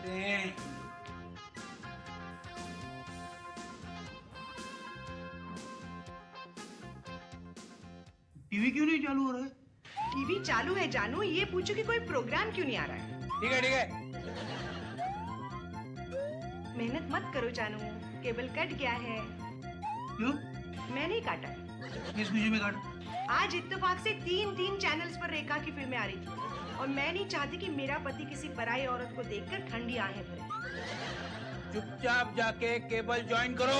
आते हैं। टीवी क्यों नहीं चालू हो रहा है? टीवी चालू है जानू, ये पूछो कि कोई प्रोग्राम क्यों नहीं आ रहा है। ठीक है ठीक है। मेहनत मत करो जानू, केबल कट गया है। क्यों? मैंने ही काटा। किस खुशी में काटा? आज इत्तेफाक से तीन चैनल्स पर रेखा की फिल्में आ रही थी और मैं नहीं चाहती कि मेरा पति किसी पराई औरत को देखकर ठंडी आहें भरे। चुपचाप जाके केबल ज्वाइन करो।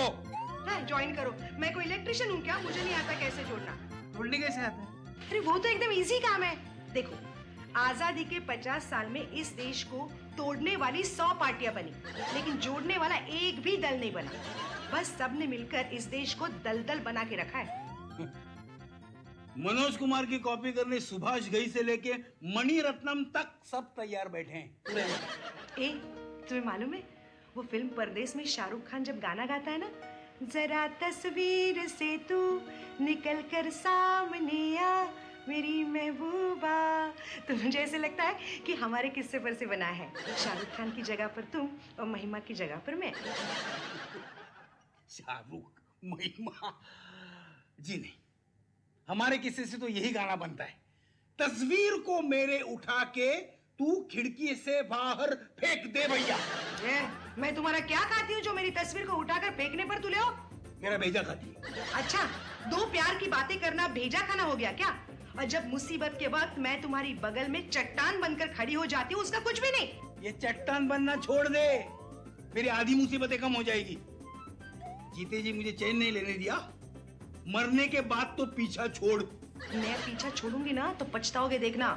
हाँ, ज्वाइन करो। मैं कोई इलेक्ट्रिशियन हूँ क्या? मुझे नहीं आता कैसे जोड़ना। जोड़ने कैसे आता है? अरे वो तो एकदम इजी काम है। देखो, आजादी के 50 साल में इस देश को तोड़ने वाली 100 पार्टियां बनी, लेकिन जोड़ने वाला एक भी दल नहीं बना। बस सबने मिलकर इस देश को दलदल बना के रखा है। मनोज कुमार की कॉपी करने सुभाष घई से लेके मणि रत्नम तक सब तैयार बैठे हैं। ए, तुम्हें मालूम है वो फिल्म परदेस में शाहरुख खान जब गाना गाता है ना, जरा तस्वीर से तू निकल कर सामने आ मेरी महबूबा, तो मुझे ऐसे लगता है कि हमारे किस्से पर से बना है। शाहरुख खान की जगह पर तुम और महिमा की जगह पर मैं। शाहरुख, महिमा जी नहीं, हमारे किस्से से तो यही गाना बनता है। तस्वीर को मेरे उठा के तू खिड़की से बाहर फेंक दे भैया। मैं तुम्हारा क्या खाती हूँ जो मेरी तस्वीर को उठाकर फेंकने पर तुले हो? मेरा भेजा खाती है। अच्छा, दो प्यार की बातें करना भेजा खाना हो गया क्या? और जब मुसीबत के वक्त मैं तुम्हारी बगल में चट्टान बनकर खड़ी हो जाती हूँ, उसका कुछ भी नहीं। ये चट्टान बनना छोड़ दे, मेरी आधी मुसीबतें कम हो जाएगी। जीते जी मुझे चैन नहीं लेने दिया, मरने के बाद तो पीछा छोड़। मैं पीछा छोड़ूंगी ना तो पछताओगे, देखना।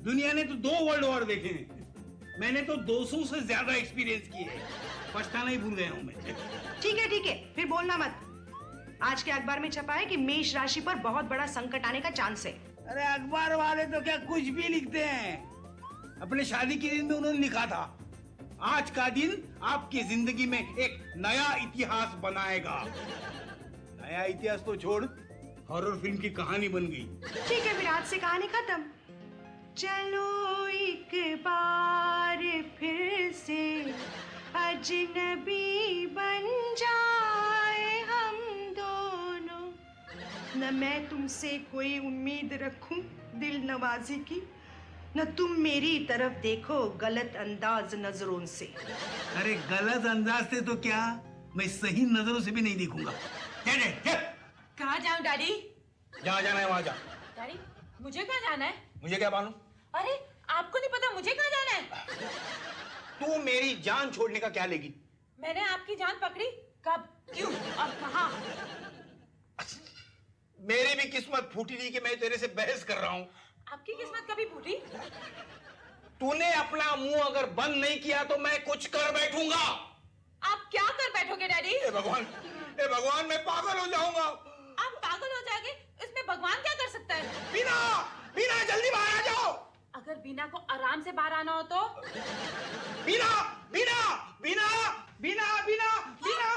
दुनिया ने तो 2 वर्ल्ड वॉर देखे हैं, मैंने तो 200 से ज्यादा एक्सपीरियंस किए हैं। पछताना ही भूल गया हूं मैं। ठीक है, फिर बोलना मत। आज के अखबार में छपा है कि मेष राशि पर बहुत बड़ा संकट आने का चांस है। अरे अखबार वाले तो क्या कुछ भी लिखते हैं। अपने शादी के दिन में उन्होंने लिखा था, आज का दिन आपकी जिंदगी में एक नया इतिहास बनाएगा। नया इतिहास तो छोड़, हॉरर फिल्म की कहानी बन गई। ठीक है, फिर आज से कहानी खत्म। चलो एक बार फिर से अजनबी बन जाए हम दोनों, न मैं तुमसे कोई उम्मीद रखूं दिल नवाजी की, न तुम मेरी तरफ देखो गलत अंदाज नजरों से। अरे गलत अंदाज से तो क्या, मैं सही नजरों से भी नहीं देखूंगा। कहाँ जाऊं डैडी? जहाँ जाना है वहां जा। डैडी, मुझे कहाँ जाना है? मुझे क्या मालूम? अरे आपको नहीं पता मुझे कहाँ जाना है? तू मेरी जान छोड़ने का क्या लेगी? मैंने आपकी जान पकड़ी कब, क्यों और कहाँ? मेरी भी किस्मत फूटी थी कि मैं तेरे से बहस कर रहा हूँ। आपकी किस्मत कभी फूटी? तूने अपना मुंह अगर बंद नहीं किया तो मैं कुछ कर बैठूंगा। आप क्या कर बैठोगे डैडी? ए भगवान, मैं पागल हो जाऊंगा। आप पागल हो जाओगे, इसमें भगवान क्या कर सकता है? बीना जल्दी बाहर आ जाओ। अगर बीना को आराम से बाहर आना हो तो? बीना बीना बीना बीना बीना बीना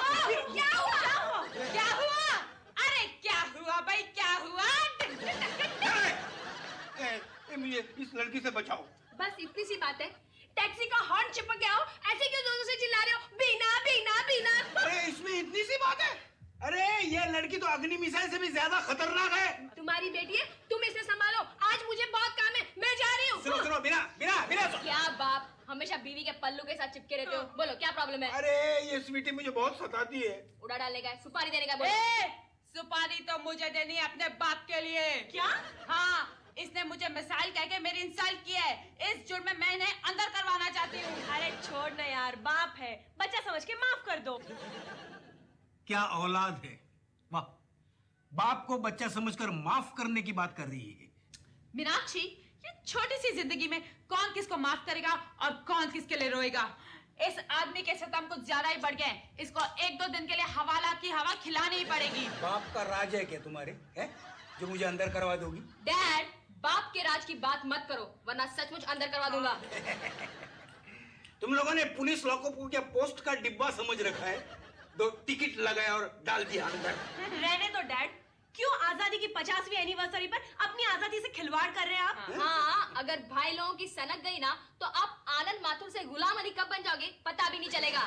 क्या हुआ? क्या हुआ? अरे क्या हुआ भाई, क्या हुआ? मुझे इस लड़की से बचाओ। बस इतनी सी बात है, टैक्सी का हॉर्न चिपक गया हो, ऐसे क्यों जोरों से चिल्ला रहे हो? बीना बीना बीना। अरे इसमें इतनी सी बात है? अरे ये लड़की तो अग्नि मिसाइल से भी ज्यादा खतरनाक है। तुम्हारी बेटी है, तुम इसे संभालो। आज मुझे बहुत काम है, मैं जा रही हूँ। सुनो बिना बिना बिना क्या बाप, हमेशा बीवी के पल्लू के साथ चिपके रहते हो। बोलो क्या प्रॉब्लम है? अरे ये स्वीटी मुझे बहुत सताती है। उड़ा डालने का है, सुपारी देने का? बोलो। सुपारी तो मुझे देनी है अपने बाप के लिए। क्या? हाँ, इसने मुझे मिसाइल कह के मेरी इंसल्ट की है। इस जुर्म में मैं इन्हें अंदर करवाना चाहती हूँ। अरे छोड़ ना यार, बाप है, बच्चा समझ के माफ कर दो। क्या औलाद है, वाह। बाप को बच्चा समझकर माफ करने की बात कर रही है। मीनाक्षी, ये छोटी सी जिंदगी में कौन किसको माफ करेगा और कौन किसके लिए रोएगा? इस आदमी के सितम कुछ ज्यादा ही बढ़ गए। इसको 1-2 दिन के लिए हवाला की हवा खिलानी ही पड़ेगी। बाप का राज है क्या तुम्हारे, है जो मुझे अंदर करवा दोगी? डैड, बाप के राज की बात मत करो, वरना सचमुच अंदर करवा दूंगा। तुम लोगों ने पुलिस लॉकअप को क्या पोस्ट का डिब्बा समझ रखा है? 2 टिकट लगाया और डाल दिया अंदर। रहने दो डैड, क्यों आजादी की 50वीं एनिवर्सरी पर अपनी आजादी से खिलवाड़ कर रहे हैं आप? हाँ, अगर भाई लोगों की सनक गई ना तो आप आनंद माथुर से गुलाम अली कब बन जाओगे पता भी नहीं चलेगा।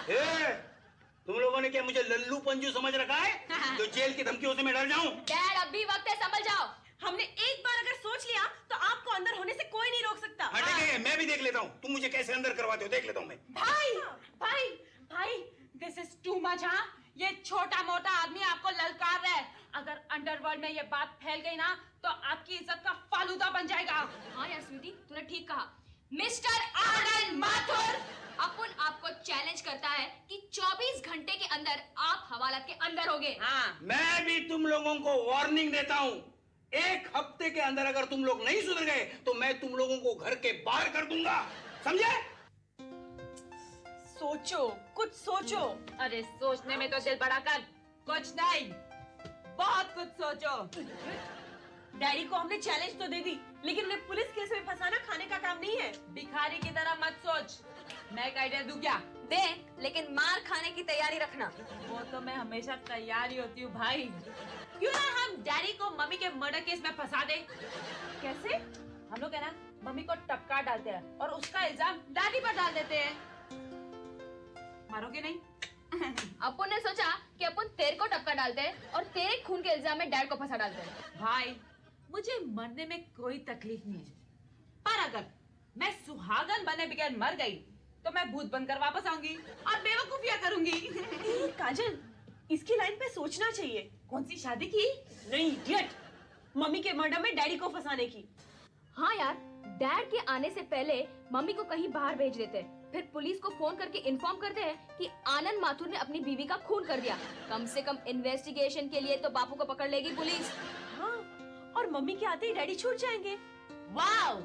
तुम लोगों ने क्या मुझे लल्लू पंजू समझ रखा है तो जेल की धमकियों से मैं डर जाऊं? डैड अब भी वक्त है, संभल जाओ। हमने एक बार अगर सोच लिया तो आपको अंदर होने से कोई नहीं रोक सकता। हाँ ठीक है, मैं भी देख लेता हूँ तुम मुझे कैसे अंदर करवाते हो, देख लेता हूँ मैं। भाई भाई भाई, दिस इज टू मच। हाँ, ये छोटा मोटा आदमी आपको ललकार रहा है। अगर अंडरवर्ल्ड में ये बात फैल गई ना तो आपकी इज्जत का फालूदा बन जाएगा। हाँ यार स्वीटी, तूने ठीक कहा। मिस्टर आनंद माथुर, अपन आपको चैलेंज करता है कि 24 घंटे के अंदर आप हवालात के अंदर होगे। हाँ, मैं भी तुम लोगों को वार्निंग देता हूँ, 1 हफ्ते के अंदर अगर तुम लोग नहीं सुधर गए तो मैं तुम लोगों को घर के बाहर कर दूंगा, समझे? सोचो, कुछ सोचो। अरे सोचने में तो दिल बड़ा कर, कुछ नहीं, बहुत कुछ सोचो। डैडी को हमने चैलेंज तो दे दी, लेकिन उन्हें पुलिस केस में फंसाना खाने का काम नहीं है। भिखारी की तरह मत सोच। मैं एक आइडिया दूं क्या? दे, लेकिन मार खाने की तैयारी रखना। वो तो मैं हमेशा तैयार ही होती हूँ भाई। क्यों ना हम डैडी को मम्मी के मर्डर केस में फंसा दे? कैसे? हम लोग है ना मम्मी को टपका डालते हैं और उसका इल्जाम डैडी पर डाल देते हैं। मारोगे नहीं? अपन ने सोचा कि अपन तेरे को टपका डालते हैं और तेरे खून के इल्जाम में डैड को फंसा डालते हैं। भाई, मुझे मरने में कोई तकलीफ नहीं है, पर अगर मैं सुहागन बने बगैर मर गई तो मैं भूत बनकर वापस आऊंगी और बेवकूफियां करूंगी। काजल, इसकी लाइन पे सोचना चाहिए। कौन सी शादी की? नहीं इडियट, मम्मी के मर्डर में डैडी को फंसाने की। हाँ यार, डैड के आने से पहले मम्मी को कहीं बाहर भेज देते हैं, फिर पुलिस को फोन करके इन्फॉर्म करते हैं कि आनंद माथुर ने अपनी बीवी का खून कर दिया। कम से कम इन्वेस्टिगेशन के लिए तो बापू को पकड़ लेगी पुलिस। हाँ, और मम्मी के आते ही डैडी छूट जाएंगे। वाओ,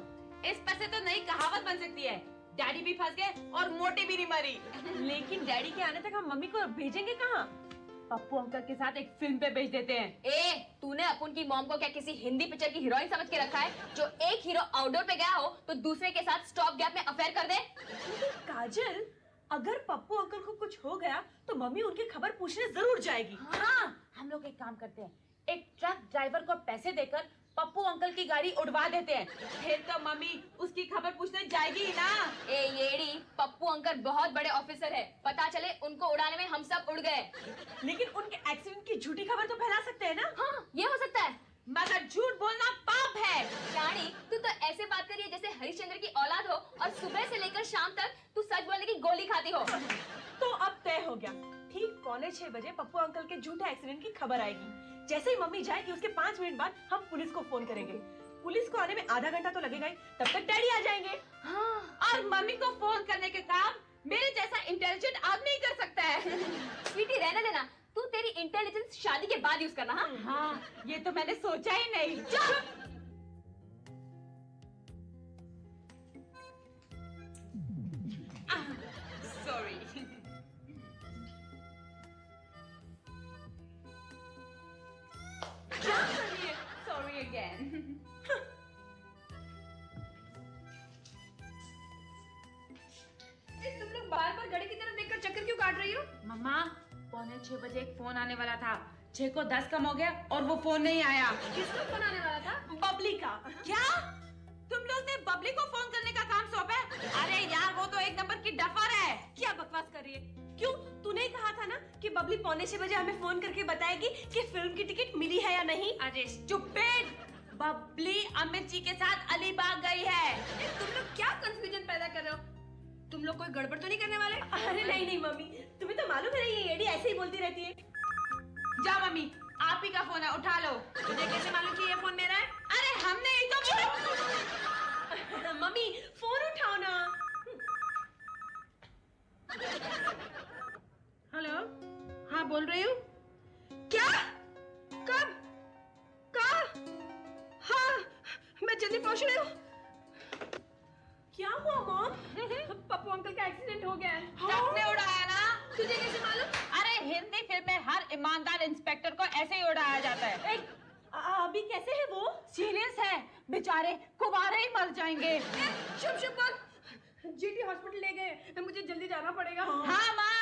इस पर से तो नई कहावत बन सकती है, डैडी भी फंस गए और मोटी भी नहीं मरी। लेकिन डैडी के आने तक हम मम्मी को भेजेंगे कहाँ? पप्पू अंकल के साथ एक फिल्म पे भेज देते हैं। तूने अपन की मॉम को क्या किसी हिंदी पिक्चर की हीरोइन समझ के रखा है जो एक हीरो आउटडोर पे गया हो तो दूसरे के साथ स्टॉप गैप में अफेयर कर दे? काजल, अगर पप्पू अंकल को कुछ हो गया तो मम्मी उनकी खबर पूछने जरूर जाएगी। हाँ, हम लोग एक काम करते हैं, एक ट्रक ड्राइवर को पैसे देकर पप्पू अंकल की गाड़ी उड़वा देते हैं, फिर तो मम्मी उसकी खबर पूछने जाएगी ही ना। येड़ी, पप्पू अंकल बहुत बड़े ऑफिसर है, पता चले उनको उड़ाने में हम सब उड़ गए। लेकिन उनके एक्सीडेंट की झूठी खबर तो फैला सकते हैं ना? हाँ, ये हो सकता है, मगर झूठ बोलना पाप है। रानी, तू तो ऐसे बात कर रही है जैसे हरिश्चंद्र की औलाद हो और सुबह से लेकर शाम तक तू सच बोलने की गोली खाती हो। तो अब तय हो गया, ठीक 5:45 बजे पप्पू अंकल के झूठे एक्सीडेंट की खबर आएगी। जैसे ही मम्मी जाएगी उसके 5 मिनट बाद हम पुलिस को फोन करेंगे। पुलिस को आने में आधा घंटा तो लगेगा ही, तब तक डैडी आ जाएंगे। हाँ, और मम्मी को फोन करने के काम मेरे जैसा इंटेलिजेंट आदमी ही कर सकता है। स्वीटी रहने देना, तू तेरी इंटेलिजेंस शादी के बाद यूज करना। हाँ, ये तो मैंने सोचा ही नहीं। सॉरी। क्या कर रही है? Sorry again. तुम लोग बार-बार घड़ी की तरफ देखकर चक्कर क्यों काट रही हो? मम्मा, 5:45 बजे एक फोन आने वाला था, 6 को 10 कम हो गया और वो फोन नहीं आया। किसको फोन आने वाला था? बबली का। क्या तुम लोग ने बबली को फोन करने का काम सौंपा है? अरे यार, वो तो एक नंबर की डफर है। क्या बकवास कर रही है? क्यों, तूने ही कहा था ना कि बबली 5:45 बजे हमें फोन करके बताएगी कि फिल्म की टिकट मिली है या नहीं। अरे स्टूपिड, बबली अमित जी के साथ अलीबाग गई है। तुम लोग क्या कंफ्यूजन पैदा कर रहे हो? तुम लोग कोई गड़बड़ तो नहीं करने वाले? अरे नहीं नहीं मम्मी, तुम्हें तो मालूम है ये एडी ऐसे ही बोलती रहती है। जा मम्मी, आप ही का फोन है, उठा लो। तुझे कैसे मालूम कि ये फोन मेरा है? अरे हमने ही तो मम्मी फोन उठाओ ना। हेलो, हाँ बोल रही हूँ। क्या? कब? कहाँ? हाँ, मैं जल्दी पहुँच रही हूँ। क्या हुआ मॉम? पप्पू अंकल का एक्सीडेंट हो गया है। ट्रक ने उड़ाया ना। तुझे कैसे मालूम? अरे हिंदी फिल्म में हर ईमानदार इंस्पेक्टर को ऐसे ही उड़ाया जाता है। अभी कैसे है वो? सीरियस है, बेचारे कुंवारे ही मर जाएंगे। शुभ शुभ बोल। जीटी हॉस्पिटल ले गए, मुझे जल्दी जाना पड़ेगा। हाँ माँ,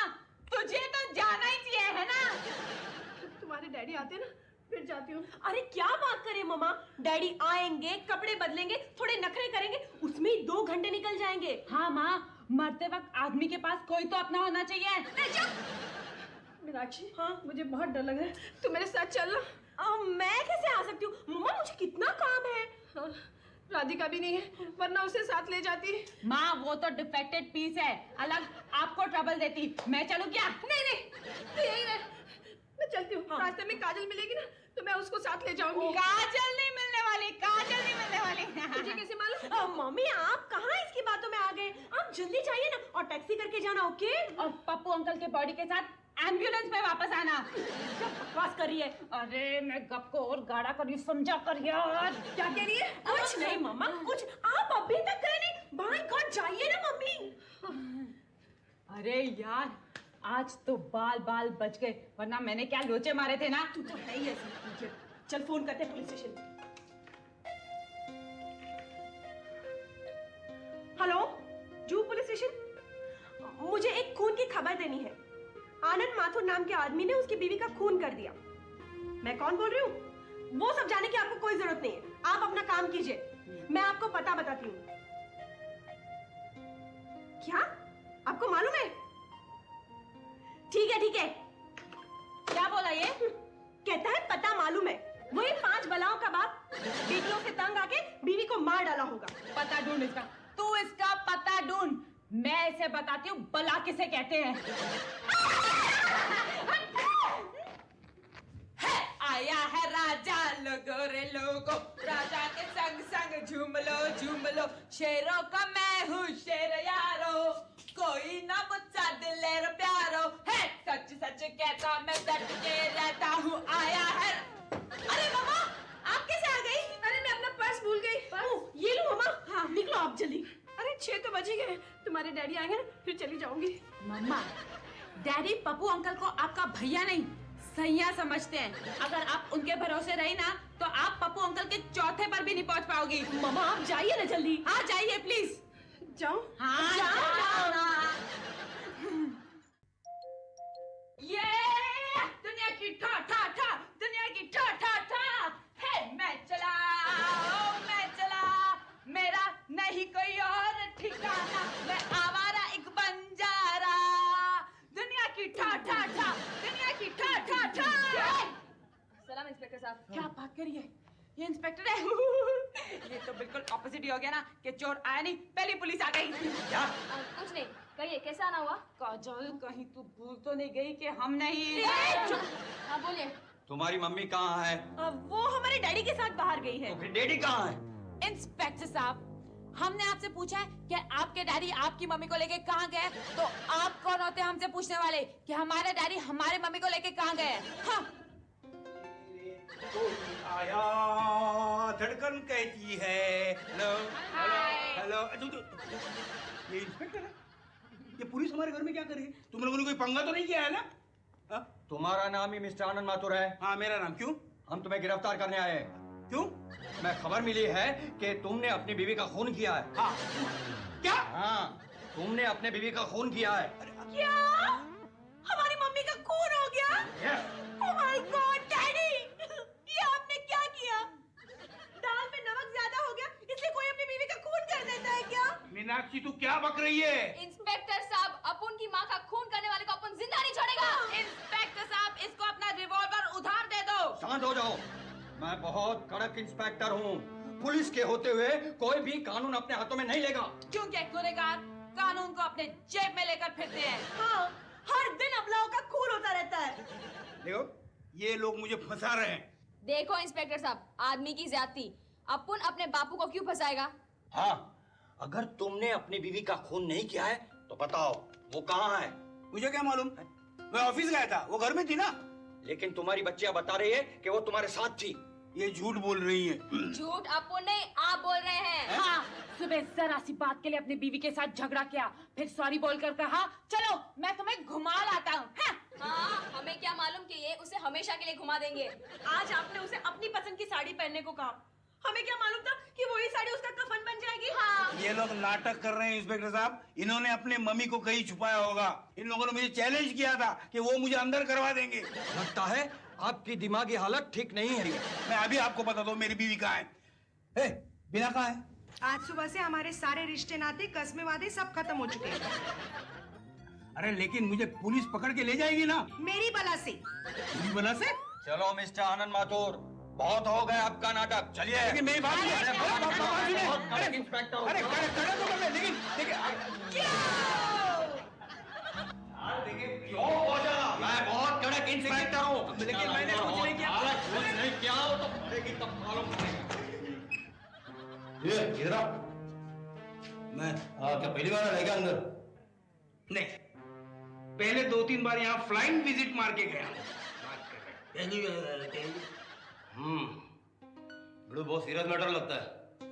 तुझे तो जाना ही चाहिए, है ना? तुम्हारे डैडी आते ना फिर जाती हूँ। अरे क्या बात करे मम्मा, डैडी आएंगे, कपड़े बदलेंगे, थोड़े नखरे करेंगे, उसमें ही 2 घंटे निकल जाएंगे। हाँ माँ, मरते वक्त आदमी के पास कोई तो अपना होना चाहिए। मीनाक्षी, हाँ मुझे बहुत डर लग रहा है, तू मेरे साथ चल ना। मैं कैसे आ सकती हूँ मम्मा, मुझे कितना काम है। हाँ, राधिका भी नहीं है, वरना उसे साथ ले जाती। माँ वो तो डिफेक्टेड पीस है, अलग आपको ट्रबल देती। मैं चलूँ क्या? नहीं नहीं, तू यही रह, मैं चलती हूँ। हाँ। रास्ते में काजल मिलेगी ना तो मैं उसको साथ ले जाऊंगी। काजल नहीं मिलने वाली, काजल नहीं मिलने वाली। तुझे कैसे मालूम? मम्मी आप कहाँ इसकी बातों में आ गए? आप जल्दी जाइए ना और टैक्सी करके जाना, ओके? और पप्पू अंकल के बॉडी के साथ एम्बुलेंस में वापस आना। क्या बकवास कर रही है? अरे मैं गप को और गाढ़ा कर रही हूँ, समझा कर यार। क्या कह रही है? कुछ नहीं मम्मा, कुछ। आप अभी तक गए नहीं, बाय गॉड जाइए ना मम्मी। अरे यार आज तो बाल बाल बच गए, वरना मैंने क्या लोचे मारे थे ना। तू तो है ही ऐसी। चल फोन करते हैं पुलिस स्टेशन। हेलो, जू पुलिस स्टेशन। मुझे एक खून की खबर देनी है। आनंद माथुर नाम के आदमी ने उसकी बीवी का खून कर दिया। मैं कौन बोल रही हूँ वो सब जाने की आपको कोई जरूरत नहीं है, आप अपना काम कीजिए। मैं आपको पता बताती हूँ। क्या आपको मालूम है? ठीक है ठीक है। क्या बोला ये? कहता है पता मालूम है। वही 5 बलाओं का बाप बेटियों से तंग आके बीवी को मार डाला होगा। पता ढूंढ इसका, तू इसका पता ढूंढ। मैं इसे बताती हूँ बला किसे कहते हैं। आया है राजा, लोगो रे लोगो, राजा के संग संग झूम लो, शेरों का मैं हूँ शेर यारो, कोई ना मुझसा दिलेर प्यारो है, सच सच कहता मैं डट के रहता हूँ। आया है। अरे मामा आप कैसे आ गई? अरे मैं अपना पर्स भूल गई। ये लो मामा। हाँ निकलो आप जल्दी। अरे 6 तो बज ही गए, तुम्हारे डैडी आएंगे ना फिर चली जाऊंगी। मम्मा, डैडी पप्पू अंकल को आपका भैया नहीं सैया समझते हैं। अगर आप उनके भरोसे रही ना तो आप पप्पू अंकल के चौथे पर भी नहीं पहुंच पाओगी। मामा आप जाइए ना जल्दी। हाँ जाइए प्लीज। जाओ। हाँ जाओ ना। ये दुनिया की ठा ठा ठा, दुनिया की ठा ठा ठा है। मैं चला, मेरा नहीं कोई और ठिकाना, मैं आवारा एक बंजारा, दुनिया की ठा ठा ठा, दुनिया की ठा ठा ठा। सलाम इंस्पेक्टर साहब। क्या बात करिए, ये इंस्पेक्टर है। ये तो बिल्कुल ऑपोजिट ही हो गया ना कि चोर आया नहीं पहले पुलिस आ गई। क्या? कुछ नहीं, कहिए कैसा आना हुआ? काजल कहीं तू भूल तो नहीं गई कि हम नहीं। हाँ बोलिए। तुम्हारी मम्मी कहाँ है? वो हमारे डैडी के साथ बाहर गई है। तो फिर डैडी कहाँ है? इंस्पेक्टर साहब, हमने आपसे पूछा है कि आपके डैडी आपकी मम्मी को लेके कहाँ गए, तो आप कौन होते हैं हमसे पूछने वाले कि हमारे डैडी हमारे मम्मी को लेके कहाँ गए? हाँ। आया धड़कन कहती है हेलो हेलो। ये इंस्पेक्टर है? ये पुलिस हमारे घर में क्या कर रही है? तुम लोगों ने कोई पंगा तो नहीं किया है ना? हाँ? तुम्हारा नाम ही मिस्टर आनंद माथुर है। हाँ मेरा नाम। क्यों? हम तुम्हें गिरफ्तार करने आए हैं। क्यों? मैं खबर मिली है कि तुमने अपनी बीवी का खून किया है। हाँ। क्या? हाँ, तुमने अपने बीवी का खून किया है। क्या हमारी मम्मी का खून हो गया? ओह माय गॉड डैडी, ये आपने क्या किया? दाल में नमक ज्यादा हो गया इसलिए कोई अपनी बीवी का खून कर देता है क्या? मीनाक्षी तू क्या बक रही है? इंस्पेक्टर साहब, अपन की माँ का खून करने वाले को अपन जिंदा नहीं छोड़ेगा। इंस्पेक्टर साहब, इसको अपना रिवॉल्वर उधार दे दो। शांत हो जाओ। मैं बहुत कड़क इंस्पेक्टर हूँ। पुलिस के होते हुए कोई भी कानून अपने हाथों में नहीं लेगा। क्योंकि गुनहगार कानून को अपने जेब में लेकर फिरते हैं। हाँ, हर दिन अबलाओं का खून होता रहता है। देखो ये लोग मुझे फंसा रहे हैं। देखो इंस्पेक्टर साहब, आदमी की ज्यादती, अपन अपने बापू को क्यों फंसाएगा? हाँ, अगर तुमने अपनी बीवी का खून नहीं किया है तो बताओ वो कहाँ है? मुझे क्या मालूम? मैं ऑफिस गया था, वो घर में थी ना। लेकिन तुम्हारी बच्चियां बता रही है कि वो तुम्हारे साथ थी। ये झूठ बोल रही है। झूठ अपन नहीं, आप बोल रहे हैं। हाँ, सुबह जरा सी बात के लिए अपनी बीवी के साथ झगड़ा किया, फिर सॉरी बोलकर कहा चलो मैं तुम्हें घुमा लाता हूँ। हाँ, हमें क्या मालूम कि ये उसे हमेशा के लिए घुमा देंगे। आज आपने उसे अपनी पसंद की साड़ी पहनने को कहा, हमें क्या मालूम था कि वही साड़ी उसका कफन बन जाएगी। हाँ। ये लोग नाटक कर रहे हैं इंस्पेक्टर साहब। इन्होंने अपने मम्मी को कहीं छुपाया होगा। इन लोगों ने मुझे चैलेंज किया था कि वो मुझे अंदर करवा देंगे। लगता है आपकी दिमागी हालत ठीक नहीं है। मैं अभी आपको बताता हूँ मेरी बीवी कहाँ है। ए, बिना कहाँ है? आज सुबह से हमारे सारे रिश्ते नाते कस्मे वादे सब खत्म हो चुके हैं। अरे लेकिन मुझे पुलिस पकड़ के ले जाएगी ना। मेरी बला से। मेरी वजह से? चलो मिस्टर आनंद माथुर, बहुत हो गया आपका नाटक, चलिए। लेकिन मेरी बात सुनिए। अरे, अरे, बहुत अरे, इंस्पेक्टर हो। अरे खड़े तो कर ले, लेकिन क्यों बोझा? मैं बहुत कड़क इंस्पेक्टर हूँ। लेकिन मैंने कुछ नहीं किया। कुछ नहीं किया हो तो पड़ेगी तब मालूम पड़ेगा। ये इधर आ। मैं क्या पहली बार आएगा अंदर? नहीं, पहले 2-3 बार यहाँ फ्लाइंग विजिट मार के गया। बिड़ू बहुत सीरियस मैटर लगता है।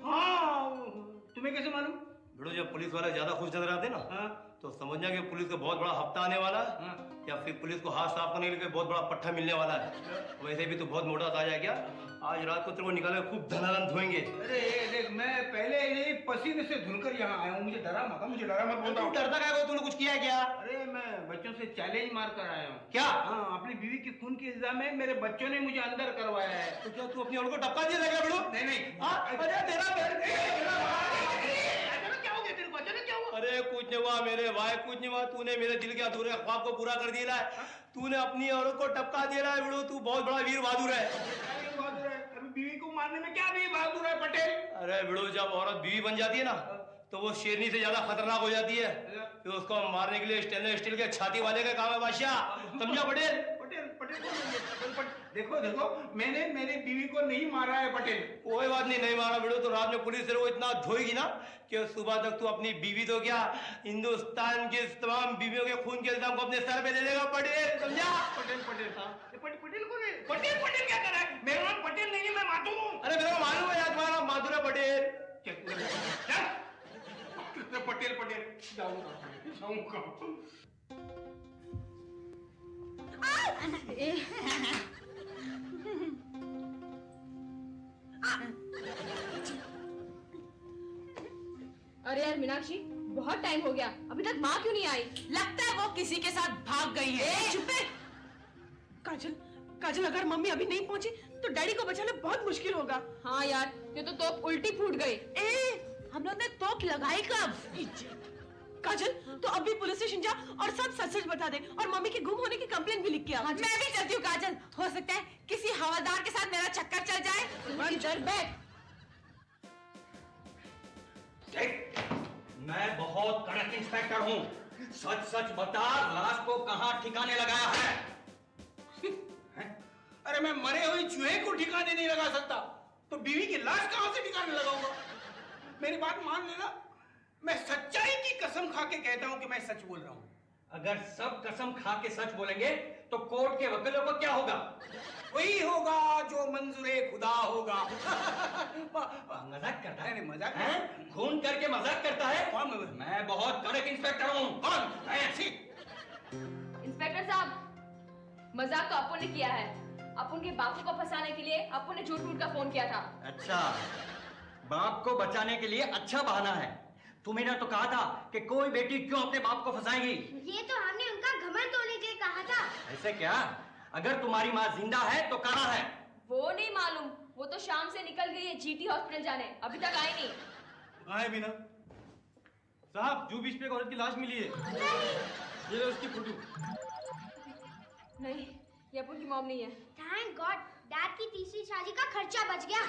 हाँ, तुम्हें कैसे मालूम? बिड़ू जब पुलिस वाले ज्यादा खुश नजर आते ना हाँ, तो समझना कि पुलिस को बहुत बड़ा हफ्ता आने वाला है, हाँ। या फिर पुलिस को हाथ साफ करने के लिए बहुत बड़ा पट्टा मिलने वाला है। वैसे भी तू बहुत मोटा ताजा है क्या? आज रात को तेरे को निकाले खूब धनाधन धोएंगे। अरे देख, मैं पहले ये पसीने से धुलकर यहाँ आया हूँ। मुझे डरा मत बोलता हूँ। डरता क्या? तूने कुछ किया है क्या? अरे मैं बच्चों से चैलेंज मार कर आया हूँ। क्या? हाँ, अपनी बीवी के खून के इल्जाम में मेरे बच्चों ने मुझे अंदर करवाया है। तो क्या तू अपनी औरत को टपका दिया था बिड़ू? नहीं। हाँ? अरे अचानक क्या हो गया तेरे को? अचानक क्या हुआ? अरे कुछ नहीं हुआ मेरे भाई, कुछ नहीं हुआ। तूने मेरे दिल के अधूरे ख्वाब को पूरा कर दिया है। तूने अपनी औरत को टपका दिया है बिड़ू। तू बहुत बड़ा वीर बहादुर है। वीर बहादुर है? अभी बीवी को मारने में क्या वीर बहादुर है पटेल? अरे बिड़ू, जब औरत बीवी बन जाती है ना तो वो शेरनी से ज्यादा खतरनाक हो जाती है। फिर उसको मारने के लिए स्टेनलेस स्टील के छाती वाले का काम है बादशाह, समझा पटेल? पटेल देखो, मैंने मेरी बीवी को नहीं मारा है पटेल। कोई बात नहीं, नहीं मारा बिड़ू तो रात में पुलिस तेरे को इतना धोएगी ना कि सुबह तक तू अपनी बीवी तो क्या, हिंदुस्तान की तमाम बीवियों के खून के इल्जाम को अपने सर पे ले लेगा पटेल, समझा? पटेल कौन है? पटेल क्या कर रहा है? मेरा नाम पटेल नहीं है, मैं माथुर हूँ। अरे मेरे को मालूम है यार, तुम्हारा नाम माथुर है पटेल। पटेल जाऊंगा। अरे यार मीनाक्षी, बहुत टाइम हो गया, अभी तक माँ क्यों नहीं आई? लगता है वो किसी के साथ भाग गई है। चुप है। काजल, अगर मम्मी अभी नहीं पहुंची तो डैडी को बचाना बहुत मुश्किल होगा। हाँ यार, ये तो तोप उल्टी फूट गई। हम लोग ने तोप लगाई कब? काजल, तो अभी पुलिस स्टेशन जा और सब सच बता दे और मम्मी के गुम होने की कंप्लेंट भी लिख के आ। मैं भी चलती हूँ काजल, हो सकता है किसी हवलदार के साथ मेरा चक्कर चल जाए। इधर बैठ। मैं बहुत कड़क इंस्पेक्टर हूँ। सच बता, लाश को कहाँ ठिकाने लगाया है? अरे मैं मरे हुए चूहे को ठिकाने नहीं लगा सकता, तो बीवी की लाश कहां से ठिकाने लगाऊंगा? मेरी बात मान लेना, मैं सच्चाई की कसम खा के कहता हूं कि मैं सच बोल रहा हूं। अगर सब कसम खा के सच बोलेंगे तो कोर्ट के वकीलों को क्या होगा? वही होगा जो मंजूरे खुदा होगा। मजाक करता है? नहीं, मजाक हैं? खून करके मजाक करता है? कौन? मैं बहुत कड़क इंस्पेक्टर हूँ। कौन? ऐसी इंस्पेक्टर साहब, मजाक तो अपुन ने किया है। अपुन के बापू को फंसाने के लिए अपुन ने झूठ का फोन किया था। अच्छा, बाप को बचाने के लिए अच्छा बहाना है। तुमने तो कहा था कि कोई बेटी क्यों अपने बाप को फंसाएगी। ये तो हमने उनका घमंड तोड़ने के लिए कहा था। ऐसे क्या? अगर तुम्हारी माँ जिंदा है तो कहाँ है? वो नहीं मालूम, वो तो शाम से निकल गई है जीटी हॉस्पिटल जाने, अभी तक आई नहीं। कहाँ है बिना? साहब, जू बीच पे एक औरत की लाश मिली है। ये लो उसकी फोटो। नहीं, ये अपुन की मॉम नहीं है। थैंक गॉड, डैड की तीसरी शादी का खर्चा बच गया।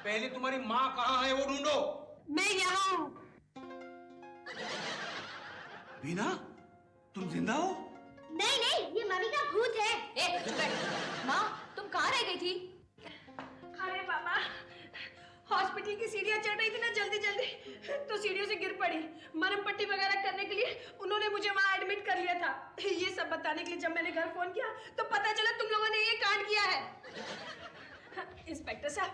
पहले तुम्हारी माँ कहाँ है वो ढूंढो। मैं यहाँ हूँ। बीना, तुम जिंदा हो? नहीं, ये मम्मी का भूत है। माँ, तुम कहाँ रह गई थी? अरे बाबा, हॉस्पिटल की सीढ़ियाँ चढ़ रही थी ना जल्दी तो सीढ़ियों से गिर पड़ी। मरहम पट्टी वगैरह करने के लिए उन्होंने मुझे वहाँ एडमिट कर लिया था। ये सब बताने के लिए जब मैंने घर फोन किया तो पता चला तुम लोगों ने ये कांड किया है। इंस्पेक्टर साहब,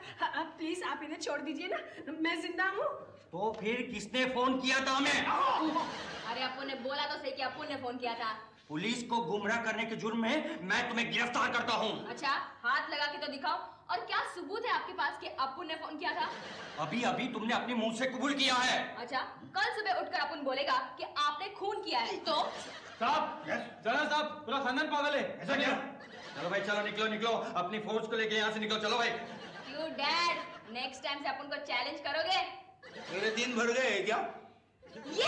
प्लीज आप इन्हें छोड़ दीजिए ना, मैं जिंदा हूँ। तो फिर किसने फोन किया था हमें? अरे अपुन ने बोला तो सही कि अपुन ने फोन किया था। पुलिस को गुमराह करने के जुर्म में मैं तुम्हें गिरफ्तार करता हूँ। अच्छा, हाथ लगा के तो दिखाओ, और क्या सबूत है आपके पास कि अपुन ने फोन किया था? अभी अभी तुमने अपने मुंह से कबूल किया है। अच्छा, कल सुबह उठकर अपुन बोलेगा कि आपने खून किया है तो? साहब, जरा साहब, पूरा खानदान पागल है। ऐसा क्या? चलो भाई चलो, निकलो निकलो, अपनी फोर्स को लेके यहाँ से निकलो, चलो भाई। क्यों डैड, नेक्स्ट टाइम से अपन को चैलेंज करोगे? मेरे दिन भर गए क्या? ये